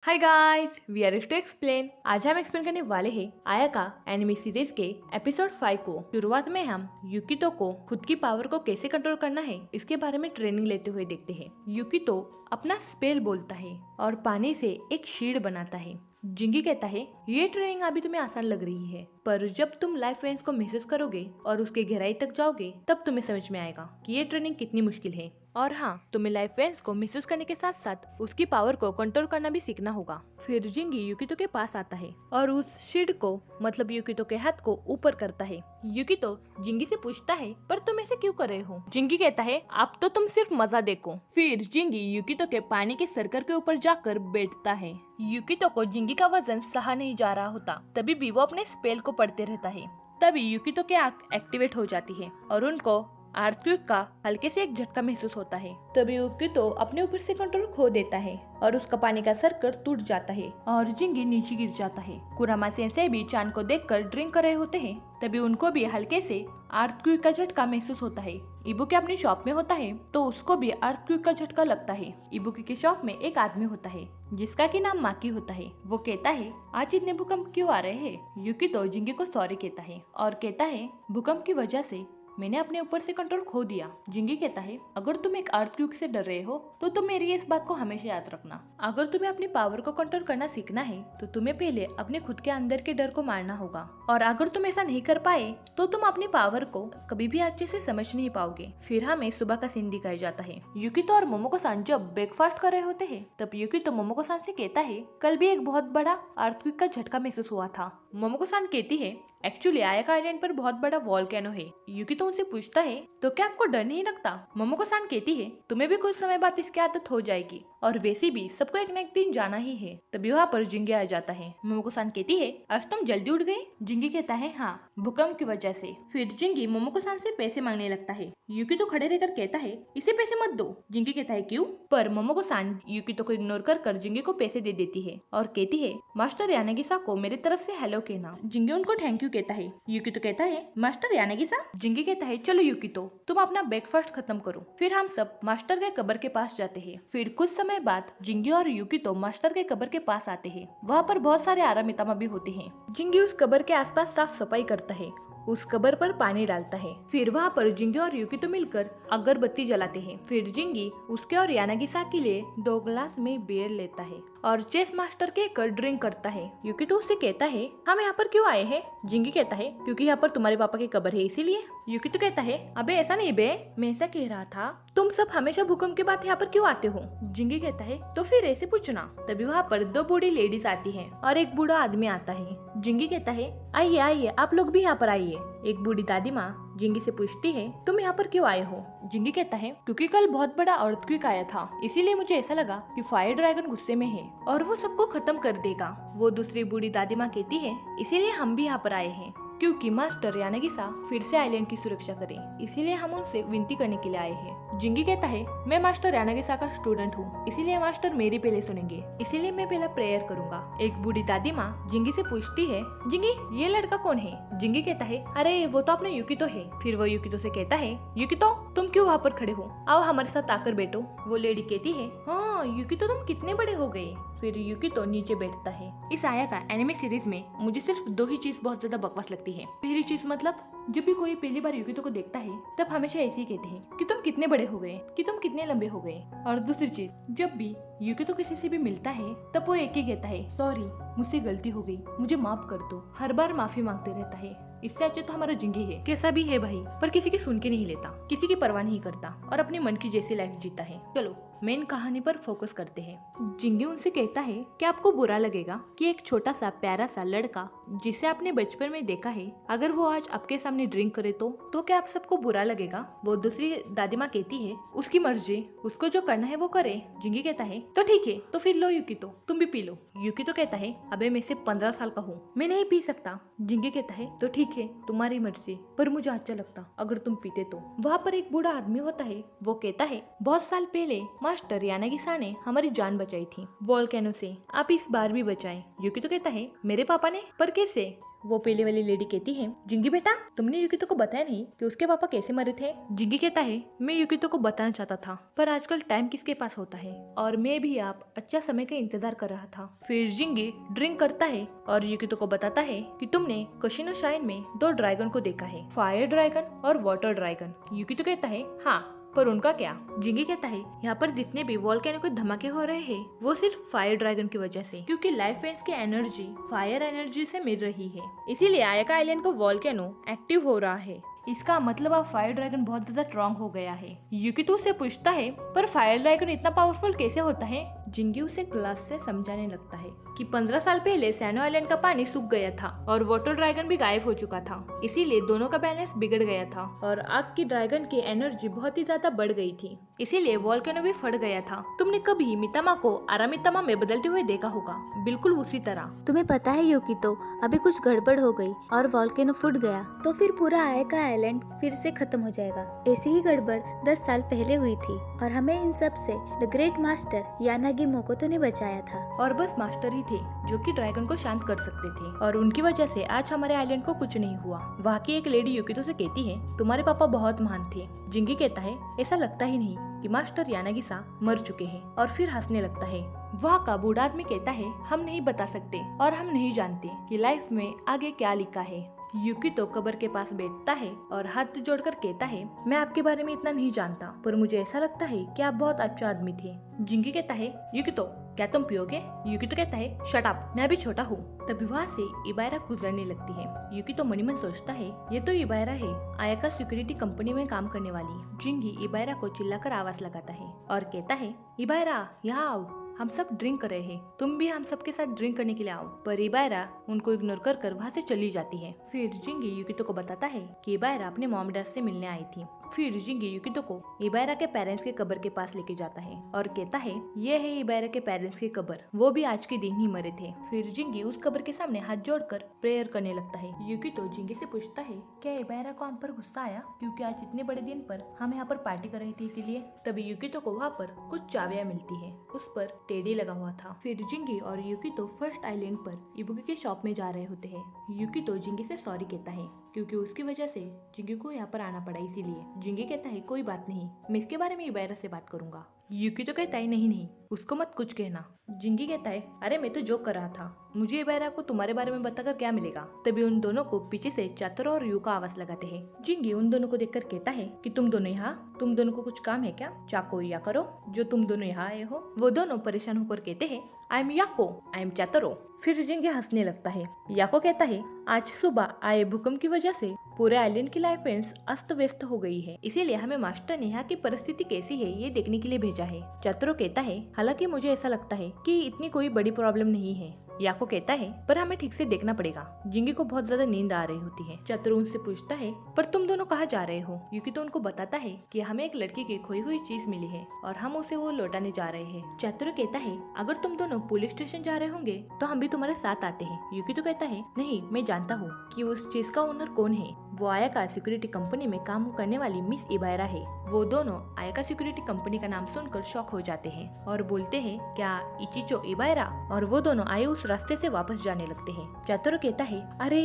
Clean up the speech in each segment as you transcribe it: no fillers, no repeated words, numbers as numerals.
Hi guys, we are to explain. आज हम explain करने वाले हैं आया का एनिमे सीरीज के एपिसोड 5 को। शुरुआत में हम युकितो को खुद की पावर को कैसे कंट्रोल करना है इसके बारे में ट्रेनिंग लेते हुए देखते हैं। युकितो अपना स्पेल बोलता है और पानी से एक शील्ड बनाता है। जिंगी कहता है ये ट्रेनिंग अभी तुम्हें आसान लग रही है, पर जब तुम लाइफ वेन्स को महसूस करोगे और उसके गहराई तक जाओगे तब तुम्हें समझ में आएगा कि ये ट्रेनिंग कितनी मुश्किल है। और हाँ, तुम्हें लाइफ वेन्स को महसूस करने के साथ साथ उसकी पावर को कंट्रोल करना भी सीखना होगा। फिर जिंगी युकितो के पास आता है और उस शील्ड को मतलब युकितो के हाथ को ऊपर करता है। युकितो जिंगी से पूछता है पर तुम ऐसे क्यों कर रहे हो? जिंगी कहता है अब तो तुम सिर्फ मजा देखो। फिर जिंगी युकितो के पानी के सर्कल के ऊपर जाकर बैठता है। युकितो को जिंगी का वजन सहा नहीं जा रहा होता, तभी भी वो अपने स्पेल को पढ़ते रहता है। तभी युकितो की आंख एक्टिवेट हो जाती है और उनको अर्थक्वेक का हल्के से एक झटका महसूस होता है। तभी युकितो अपने ऊपर से कंट्रोल खो देता है और उसका पानी का सर्कल टूट जाता है और जिंगी नीचे गिर जाता है। कुरामा सेंसेई भी चांद को देखकर ड्रिंक कर रहे होते हैं, तभी उनको भी हल्के से अर्थक्वेक का झटका महसूस होता है। इबुकी अपनी शॉप में होता है तो उसको भी अर्थक्वेक का झटका लगता है। इबुकी की शॉप में एक आदमी होता है जिसका की नाम माकी होता है। वो कहता है आज इतने भूकंप क्यों आ रहे हैं? युकितो जिंगी को सॉरी कहता है और कहता है भूकंप की वजह से मैंने अपने ऊपर से कंट्रोल खो दिया। जिंगी कहता है अगर तुम एक अर्थक्वेक से डर रहे हो तो तुम मेरी इस बात को हमेशा याद रखना। अगर तुम्हें अपनी पावर को कंट्रोल करना सीखना है तो तुम्हें पहले अपने खुद के अंदर के डर को मारना होगा, और अगर तुम ऐसा नहीं कर पाए तो तुम अपनी पावर को कभी भी अच्छे से समझ नहीं पाओगे। फिर हमें सुबह का सीन दिखाया जाता है। युकितो और मोमोको-सान जब ब्रेकफास्ट कर रहे होते हैं तब युकितो मोमोको-सान से कहता है कल भी एक बहुत बड़ा अर्थक्वेक का झटका महसूस हुआ था। मोमोको-सान कहती है एक्चुअली आयाका आइलैंड पर बहुत बड़ा वॉल्केनो है। युकितो उनसे पूछता है तो क्या आपको डर नहीं लगता? मोमोको-सान कहती है तुम्हें भी कुछ समय बाद इसकी आदत हो जाएगी और वैसे भी सबको एक न एक दिन जाना ही है। तभी वहाँ पर जिंगी आ जाता है। मोमोको-सान कहती है आज तुम जल्दी उठ गए? जिंगी कहता है हाँ, भूकंप की वजह से। फिर जिंगी मोमोको-सान से पैसे मांगने लगता है। युकितो खड़े रहकर कहता है इसे पैसे मत दो। जिंगी कहता है क्यों? पर मोमोको-सान युकितो को इग्नोर कर जिंगी को पैसे दे देती है और कहती है मास्टर यानागिसा को मेरी तरफ से हेलो कहना। जिंगी उनको थैंक यू कहता है। युकितो कहता है मास्टर यानागिसा? जिंगी कहता है चलो युकितो तुम अपना ब्रेकफास्ट खत्म करो। फिर हम सब मास्टर के कब्र के पास जाते हैं। फिर कुछ समय बाद जिंगी और युकितो मास्टर के कब्र के पास आते हैं। वहाँ पर बहुत सारे आरामितामा भी होते हैं। जिंगी उस कब्र के आसपास साफ सफाई करता है, उस कब्र पर पानी डालता है। फिर वहाँ पर जिंगी और युकितो मिलकर अगरबत्ती जलाते हैं। फिर जिंगी उसके और यानागिसा के लिए 2 ग्लास में बियर लेता है और चेस मास्टर के कर ड्रिंक करता है। युकितो उससे कहता है हम यहाँ पर क्यों आए हैं? जिंगी कहता है क्योंकि यहाँ पर तुम्हारे पापा की कब्र है इसीलिए। युकितो कहता है अबे ऐसा नहीं बे, मैं ऐसा कह रहा था तुम सब हमेशा भूकंप के बाद यहाँ पर क्यों आते हो? जिंगी कहता है तो फिर ऐसे पूछना। तभी वहाँ पर 2 बूढ़ी लेडीज आती हैं और एक बूढ़ा आदमी आता है। जिंगी कहता है आइए आइए आप लोग भी यहाँ पर आइए। एक बूढ़ी दादी माँ जिंगी से पूछती है तुम यहाँ पर क्यों आए हो? जिंगी कहता है क्योंकि कल बहुत बड़ा अर्थक्वेक आया था, इसीलिए मुझे ऐसा लगा कि फायर ड्रैगन गुस्से में है और वो सबको खत्म कर देगा। वो दूसरी बूढ़ी दादी माँ कहती है इसीलिए हम भी यहाँ पर आए हैं क्योंकि मास्टर यानागिसा फिर से आइलैंड की सुरक्षा करें, इसीलिए हम उनसे विनती करने के लिए आए हैं। जिंगी कहता है मैं मास्टर यानागिसा का स्टूडेंट हूँ, इसीलिए मास्टर मेरी पहले सुनेंगे, इसीलिए मैं पहला प्रेयर करूंगा। एक बूढ़ी दादी माँ जिंगी से पूछती है जिंगी ये लड़का कौन है? जिंगी कहता है अरे वो तो अपने युकितो है। फिर वो युकितो से कहता है युकितो तुम क्यों वहाँ पर खड़े हो, आओ हमारे साथ आकर बैठो। वो लेडी कहती है हाँ युकितो तुम कितने बड़े हो गए। फिर युकितो नीचे बैठता है। इस आया का एनिमे सीरीज में मुझे सिर्फ 2 ही चीज बहुत ज्यादा बकवास लगती है। पहली चीज मतलब जब भी कोई पहली बार युकितो को देखता है तब हमेशा ऐसे ही कहते हैं कि तुम कितने बड़े हो गए, कि तुम कितने लंबे हो गए। और दूसरी चीज जब भी युकितो किसी से भी मिलता है तब वो एक ही कहता है सॉरी मुझसे गलती हो गई, मुझे माफ कर दो। हर बार माफी मांगते रहता है। इससे अच्छा तो हमारा जिंगी है, कैसा भी है भाई, पर किसी की सुन के नहीं लेता, किसी की परवाह नहीं करता और अपने मन की जैसी लाइफ जीता है। चलो मेन कहानी पर फोकस करते हैं। जिंगी उनसे कहता है कि आपको बुरा लगेगा कि एक छोटा सा प्यारा सा लड़का जिसे आपने बचपन में देखा है अगर वो आज आपके सामने ड्रिंक करे तो क्या आप सबको बुरा लगेगा? वो दूसरी दादी माँ कहती है उसकी मर्जी, उसको जो करना है वो करे। जिंगी कहता है तो ठीक है, तो फिर लो युकितो तुम भी पी लो। युकितो कहता है अबे मैं सिर्फ 15 साल का हूँ, मैं नहीं पी सकता। जिंगी कहता है तो ठीक है तुम्हारी मर्जी, पर मुझे अच्छा लगता अगर तुम पीते तो। वहाँ पर एक बूढ़ा आदमी होता है। वो कहता है बहुत साल पहले मास्टर यानागिसा ने हमारी जान बचाई थी वॉल्केनो से, आप इस बार भी बचाएं। युकितो कहता है मेरे पापा ने? पर कैसे? वो पहले वाली लेडी कहती है, जिंगी बेटा तुमने युकितो को बताया नहीं कि उसके पापा कैसे मरे थे। जिंगी कहता है, मैं युकितो को बताना चाहता था पर आजकल टाइम किसके पास होता है और मैं भी आप अच्छा समय का इंतजार कर रहा था। फिर जिंगी ड्रिंक करता है और युकितो को बताता है कि तुमने कशिनो शाइन में 2 ड्रैगन को देखा है, फायर ड्रैगन और वाटर ड्रैगन। युकितो कहता है, हाँ पर उनका क्या। जिंगी कहता है, यहाँ पर जितने भी वोल्केनो के धमाके हो रहे हैं वो सिर्फ फायर ड्रैगन की वजह से, क्योंकि लाइफ फेंस की एनर्जी फायर एनर्जी से मिल रही है, इसीलिए आयाका आइलैंड को वोल्केनो एक्टिव हो रहा है। इसका मतलब अब फायर ड्रैगन बहुत ज्यादा स्ट्रॉन्ग हो गया है। युकितो से पूछता है, पर फायर ड्रैगन इतना पावरफुल कैसे होता है। जिंगी उसे ग्लास से समझाने लगता है कि 15 साल पहले सैनो आइलैंड का पानी सूख गया था और वाटर ड्रैगन भी गायब हो चुका था, इसीलिए दोनों का बैलेंस बिगड़ गया था और आग की ड्रैगन की एनर्जी बहुत ही ज्यादा बढ़ गई थी, इसीलिए वोल्केनो भी फट गया था। तुमने कभी मितामा को आरामितामा में बदलते हुए देखा होगा, बिल्कुल उसी तरह। तुम्हें पता है युकितो, अभी कुछ गड़बड़ हो गई और वोल्केनो फूट गया तो फिर पूरा आयाका आइलैंड फिर से खत्म हो जाएगा। ऐसी ही गड़बड़ 10 साल पहले हुई थी और हमें इन सब से द ग्रेट मास्टर यानागी मोकोतो ने बचाया था। और बस मास्टर ही थे जो कि ड्रैगन को शांत कर सकते थे और उनकी वजह से आज हमारे आइलैंड को कुछ नहीं हुआ। वहाँ की एक लेडी युकितो से कहती है, तुम्हारे पापा बहुत महान थे। जिंगी कहता है, ऐसा लगता ही नहीं कि मास्टर यानागिसा मर चुके हैं और फिर हंसने लगता है। वहाँ का बूढ़ा आदमी कहता है, हम नहीं बता सकते और हम नहीं जानते कि लाइफ में आगे क्या लिखा है। युकितो कब्र के पास बैठता है और हाथ जोड़कर कहता है, मैं आपके बारे में इतना नहीं जानता पर मुझे ऐसा लगता है कि आप बहुत अच्छा आदमी थे। जिंगी कहता है, युकितो क्या तुम पियोगे। युकितो कहता है, शट अप, मैं अभी छोटा हूँ। तभी वहाँ से इबायरा गुजरने लगती है। युकितो मन ही मन सोचता है, ये तो इबायरा है, आयाका सिक्योरिटी कंपनी में काम करने वाली। जिंगी इबायरा को चिल्लाकर आवाज लगाता है और कहता है, इबायरा यहाँ आओ, हम सब ड्रिंक कर रहे हैं, तुम भी हम सब के साथ ड्रिंक करने के लिए आओ। पर इबायरा उनको इग्नोर कर वहाँ से चली जाती है। फिर जिंगी युकितो को बताता है कि इबायरा अपने मॉम डैड से मिलने आई थी। फिर जिंगी युकितो को इबायरा के पेरेंट्स के कब्र के पास लेके जाता है और कहता है, ये है इबायरा के पेरेंट्स की कब्र, वो भी आज के दिन ही मरे थे। फिर जिंगी उस कब्र के सामने हाथ जोड़कर प्रेयर करने लगता है। युकितो जिंगी से पूछता है, क्या इबायरा को हम पर गुस्सा आया क्योंकि आज इतने बड़े दिन पर हम यहाँ पर पार्टी कर रहे थे इसीलिए। तभी युकितो को वहाँ पर कुछ चाबियां मिलती है, उस पर टेडी लगा हुआ था। फिर जिंगी और युकितो फर्स्ट आइलैंड पर इबुकी के शॉप में जा रहे होते हैं। युकितो जिंगी से सॉरी कहता है क्योंकि उसकी वजह से जिंगी को यहाँ पर आना पड़ा, इसीलिए। जिंगी कहता है, कोई बात नहीं, मैं इसके बारे में इबायरा से बात करूंगा। युकितो कहता है, नहीं उसको मत कुछ कहना। जिंगी कहता है, अरे मैं तो जोक कर रहा था, मुझे इबायरा को तुम्हारे बारे में बताकर क्या मिलेगा। तभी उन दोनों को पीछे से चातरो और यू का आवाज लगाते हैं। जिंगी उन दोनों को देखकर कहता है कि तुम दोनों यहाँ, तुम दोनों को कुछ काम है क्या, चाको या करो जो तुम दोनों यहाँ आए हो। वो दोनों परेशान होकर कहते हैं, आई एम याको, आई एम चातरो। फिर जिंगी हंसने लगता है। याको कहता है, आज सुबह आए भूकंप की वजह से पूरे आइलैंड की लाइफ फेंस अस्त व्यस्त हो गई है, इसीलिए हमें मास्टर ने यहाँ की परिस्थिति कैसी है ये देखने के लिए भेजा है। चातरो कहता है, हालांकि मुझे ऐसा लगता है कि इतनी कोई बड़ी प्रॉब्लम नहीं है। याको कहता है, पर हमें ठीक से देखना पड़ेगा। जिंगी को बहुत ज्यादा नींद आ रही होती है। चातरो उनसे पूछता है, पर तुम दोनों कहाँ जा रहे हो। युकितो उनको बताता है कि हमें एक लड़की की खोई हुई चीज मिली है और हम उसे वो लौटाने जा रहे हैं। चातरो कहता है, अगर तुम दोनों पुलिस स्टेशन जा रहे होंगे तो हम भी तुम्हारे साथ आते हैं। युकितो कहता है, नहीं, मैं जानता हूँ कि उस चीज का ओनर कौन है, वो आयाका सिक्योरिटी कंपनी में काम करने वाली मिस इबायरा है। वो दोनों आयाका सिक्योरिटी कंपनी का नाम सुनकर शॉक हो जाते हैं और बोलते हैं, क्या इचिचो इबायरा। और वो दोनों आए उस रास्ते से वापस जाने लगते हैं। चातरो कहता है, अरे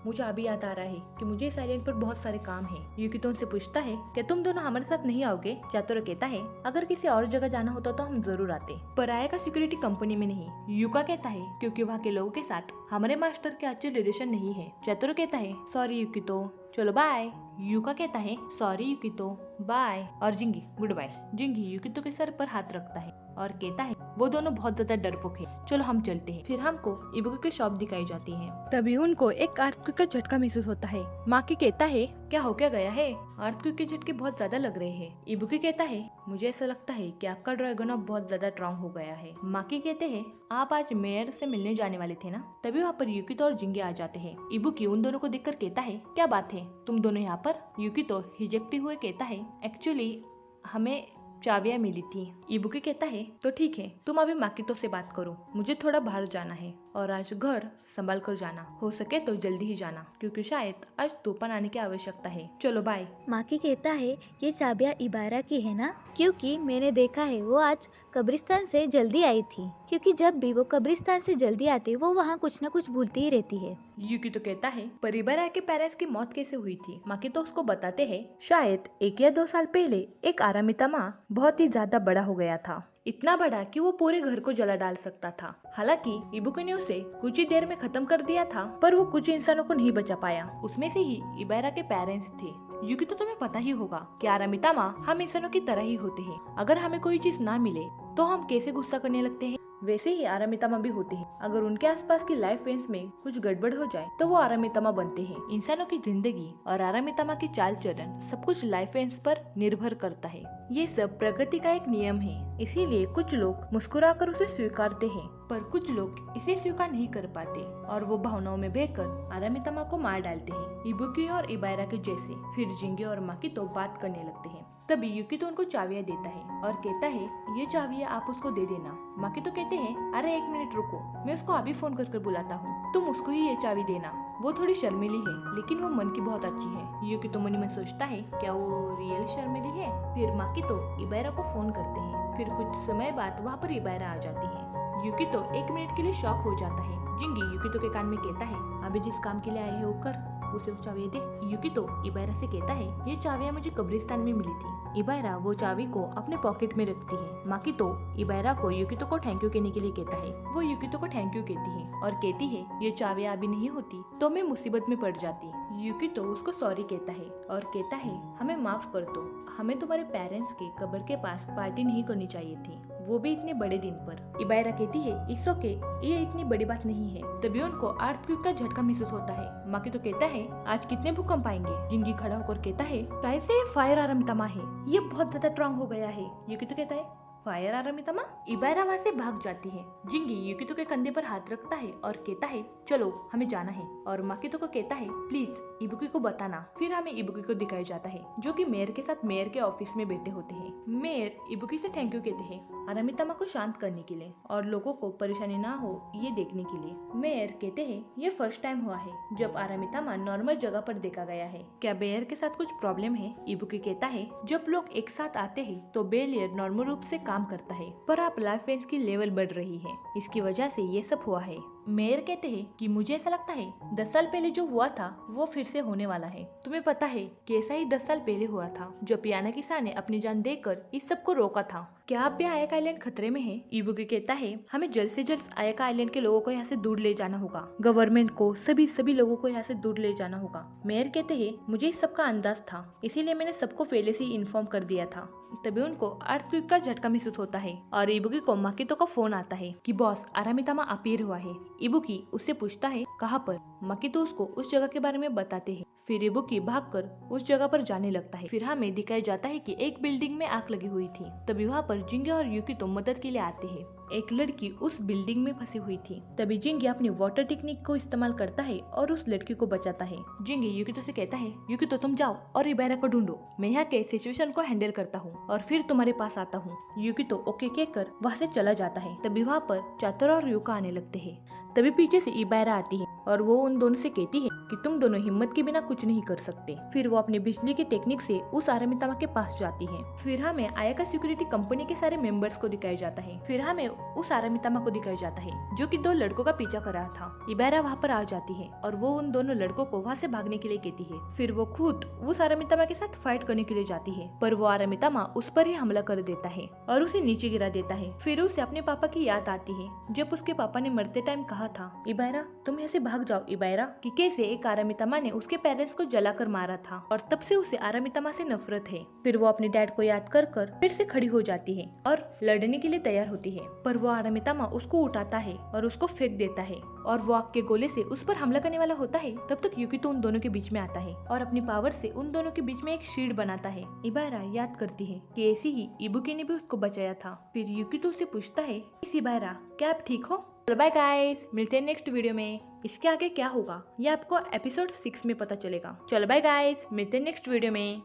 मुझे अभी याद आ रहा है कि मुझे इस आइलैंड पर बहुत सारे काम है। युकितो उनसे पूछता है, क्या तुम दोनों हमारे साथ नहीं आओगे। चातरो कहता है, अगर किसी और जगह जाना होता तो हम जरूर आते, पर आयाका सिक्योरिटी कंपनी में नहीं। युका कहता है, क्योंकि वहाँ के लोगों के साथ हमारे मास्टर के अच्छे रिलेशन नहीं है। चातरो कहता है, सॉरी युकितो, चलो बाय। युका कहता है, सॉरी युकितो, बाय। और जिंगी गुड बाय। जिंगी युकितो के सर पर हाथ रखता है और कहता है, वो दोनों बहुत ज्यादा डरपोक है, चलो हम चलते हैं। फिर हमको इबुकी की शॉप दिखाई जाती है। तभी उनको एक अर्थक्वेक का झटका महसूस होता है। माकी कहता है, क्या हो क्या गया है, अर्थक्वेक के झटके बहुत ज्यादा लग रहे हैं। इबुकी कहता है, मुझे ऐसा लगता है कि आपका ड्रैगन अब बहुत ज्यादा स्ट्रॉन्ग हो गया है। माकी कहते हैं, आप आज मेयर से मिलने जाने वाले थे ना। तभी वहाँ पर युकितो और जिंगी आ जाते हैं। इबुकी उन दोनों को देखकर कहता है, क्या बात है, तुम दोनों यहाँ पर। युकितो हिचकते हुए कहता है, एक्चुअली हमें चाबियां मिली थी। इबुकी कहता है तो ठीक है, तुम अभी माकितो से बात करो, मुझे थोड़ा बाहर जाना है और आज घर संभाल कर जाना, हो सके तो जल्दी ही जाना क्योंकि शायद आज तूफान आने की आवश्यकता है। चलो बाय। माकी कहता है ये चाबियां इबारा की है ना, क्योंकि मैंने देखा है वो आज कब्रिस्तान से जल्दी आई थी, क्योंकि जब भी वो कब्रिस्तान से जल्दी आती वो वहाँ कुछ न कुछ भूलती ही रहती है। यूकी तो कहता है पर इबारा के पेरेंट्स की मौत कैसे हुई थी। माकी तो उसको बताते हैं शायद 1 या 2 साल पहले एक आरामितामा बहुत ही ज्यादा बड़ा हो गया था, इतना बड़ा कि वो पूरे घर को जला डाल सकता था। हालांकि इबुकी ने उसे कुछ ही देर में खत्म कर दिया था, पर वो कुछ इंसानों को नहीं बचा पाया, उसमें से ही इबारा के पेरेंट्स थे। यूकी तो तुम्हें पता ही होगा कि आरामितामा हम इंसानों की तरह ही होते हैं, अगर हमें कोई चीज ना मिले तो हम कैसे गुस्सा करने लगते हैं, वैसे ही आरामितामा भी होते हैं। अगर उनके आसपास की लाइफ फेंस में कुछ गड़बड़ हो जाए तो वो आरामितामा बनते हैं। इंसानों की जिंदगी और आरामितामा की चाल चलन सब कुछ लाइफ फेंस पर निर्भर करता है। ये सब प्रकृति का एक नियम है, इसीलिए कुछ लोग मुस्कुराकर उसे स्वीकारते हैं, पर कुछ लोग इसे स्वीकार नहीं कर पाते और वो भावनाओं में बहकर आरामितामा को मार डालते हैं, इबुकी और इबारा के जैसे। फिर जिंगे और माकितो बात करने लगते हैं। तभी यूकी तो उनको चाबियां देता है और कहता है ये चाबियां आप उसको दे देना। माकितो कहते हैं अरे 1 मिनट रुको, मैं उसको अभी फोन कर बुलाता हूँ, तुम उसको ही ये चाबी देना। वो थोड़ी शर्मीली है लेकिन वो मन की बहुत अच्छी है। यूकी तो मन में सोचता है क्या वो रियल शर्मीली है। फिर माकितो इबारा को फोन करते हैं। फिर कुछ समय बाद वहाँ पर इबारा आ जाती है। यूकी तो 1 मिनट के लिए शॉक हो जाता है। जिंगी यूकी तो के कान में कहता है अभी जिस काम के लिए आए हो कर, उसे वो चाबियां दे। यूकी तो इबारा से कहता है ये चाबियां मुझे कब्रिस्तान में मिली थी। इबारा वो चाबी को अपने पॉकेट में रखती है। माकितो इबारा को यूकितो को थैंक यू कहने के लिए कहता है। वो यूकितो को थैंक यू कहती है और कहती है ये चाबियां अभी नहीं होती तो मैं मुसीबत में पड़ जाती। यूकितो उसको सॉरी कहता है और कहता है हमें माफ कर दो, हमें तुम्हारे पेरेंट्स के कब्र के पास पार्टी नहीं करनी चाहिए थी, वो भी इतने बड़े दिन पर। इबारा कहती है इट्स ओके, ये इतनी बड़ी बात नहीं है। तभी उनको अर्थक्वेक का झटका महसूस होता है। माकितो कहता है आज कितने भूकंप आएंगे। जिंगी खड़ा होकर कहता है शायद से फायर आरामितामा है, ये बहुत ज्यादा स्ट्रॉन्ग हो गया है। यूकितो कहता है फायर आरामितामा। इबारा वहाँ से भाग जाती है। जिंगी यूकितो के कंधे पर हाथ रखता है और कहता है चलो हमें जाना है, और माकितो को कहता है प्लीज इबुकी को बताना। फिर हमें इबुकी को दिखाया जाता है जो कि मेयर के साथ मेयर के ऑफिस में बैठे होते हैं। मेयर इबुकी से थैंक यू कहते हैं आरामितामा को शांत करने के लिए और लोगों को परेशानी ना हो ये देखने के लिए। मेयर कहते हैं ये फर्स्ट टाइम हुआ है जब आरामितामा नॉर्मल जगह पर देखा गया है, क्या बेयर के साथ कुछ प्रॉब्लम है। इबुकी कहता है जब लोग एक साथ आते हैं तो बेलियर नॉर्मल रूप से काम करता है, पर आप लाइफ फेंस की लेवल बढ़ रही है, इसकी वजह से ये सब हुआ है। मेयर कहते हैं कि मुझे ऐसा लगता है 10 साल पहले जो हुआ था वो फिर से होने वाला है। तुम्हें पता है कि ऐसा ही 10 साल पहले हुआ था जब यानागिसा ने अपनी जान देकर इस सब को रोका था। क्या आप भी आयाका आइलैंड खतरे में है। इबुकी कहता है हमें जल्द से जल्द आयाका आइलैंड के लोगों को यहाँ से दूर ले जाना होगा, गवर्नमेंट को सभी लोगों को यहाँ से दूर ले जाना होगा। मेयर कहते हैं मुझे इस सब का अंदाज था, इसीलिए मैंने सबको पहले से ही इन्फॉर्म कर दिया था। तभी उनको अर्थक्वेक का झटका महसूस होता है और इबुकी को माकितो का फोन आता है कि बॉस आरामितामा अपीयर हुआ है। इबुकी उससे पूछता है कहाँ पर। माकितो उसको उस जगह के बारे में बताते हैं। फिर इबुकी भागकर उस जगह पर जाने लगता है। फिर हमें दिखाया जाता है कि एक बिल्डिंग में आग लगी हुई थी। तभी वहाँ पर जिंगे और यूकितो मदद के लिए आते हैं। एक लड़की उस बिल्डिंग में फंसी हुई थी। तभी जिंगे अपनी वाटर टेक्निक को इस्तेमाल करता है और उस लड़की को बचाता है। जिंगे यूकितो से कहता है यूकितो तुम जाओ और इबारा को ढूंढो, मैं यहाँ के सिचुएशन को हैंडल करता हूँ और फिर तुम्हारे पास आता हूँ। यूकितो ओके कहकर वहाँ से चला जाता है। तभी वहाँ पर चातुरा और युका आने लगते हैं। तभी पीछे से इबारा आती है और वो उन दोनों से कहती है कि तुम दोनों हिम्मत के बिना कुछ नहीं कर सकते। फिर वो अपने बिजली की टेक्निक से उस आरामितामा के पास जाती है। फिर हमें आयाका सिक्योरिटी कंपनी के सारे मेंबर्स को दिखाया जाता है। फिर हमें उस आरामितामा को दिखाया जाता है जो कि 2 लड़कों का पीछा कर रहा था। इबारा वहाँ पर आ जाती है और वो उन दोनों लड़कों को वहाँ से भागने के लिए कहती है। फिर वो खुद उस आरामितामा के साथ फाइट करने के लिए जाती है, पर वो आरामितामा उस पर ही हमला कर देता है और उसे नीचे गिरा देता है। फिर उसे अपने पापा की याद आती है जब उसके पापा ने मरते टाइम कहा था इबारा तुम यहाँ से भाग जाओ इबारा, कि कैसे एक आरामितामा ने उसके पेरेंट्स को जलाकर मारा था और तब से उसे आरामितामा से नफरत है। फिर वो अपने डैड को याद कर फिर से खड़ी हो जाती है और लड़ने के लिए तैयार होती है, पर वो आरामितामा उसको उठाता है और उसको फेंक देता है और वो आग के गोले से उस पर हमला करने वाला होता है। तब तक यूकितो उन दोनों के बीच में आता है और अपनी पावर से उन दोनों के बीच में एक शील्ड बनाता है। इबारा याद करती है कि ऐसी ही इबुकी ने भी उसको बचाया था। फिर यूकितो से पूछता है इस इबारा क्या आप ठीक हो। चलो बाय गाइस, मिलते हैं नेक्स्ट वीडियो में। इसके आगे क्या होगा ये आपको एपिसोड 6 में पता चलेगा। चलो बाय गाइस, मिलते हैं नेक्स्ट वीडियो में।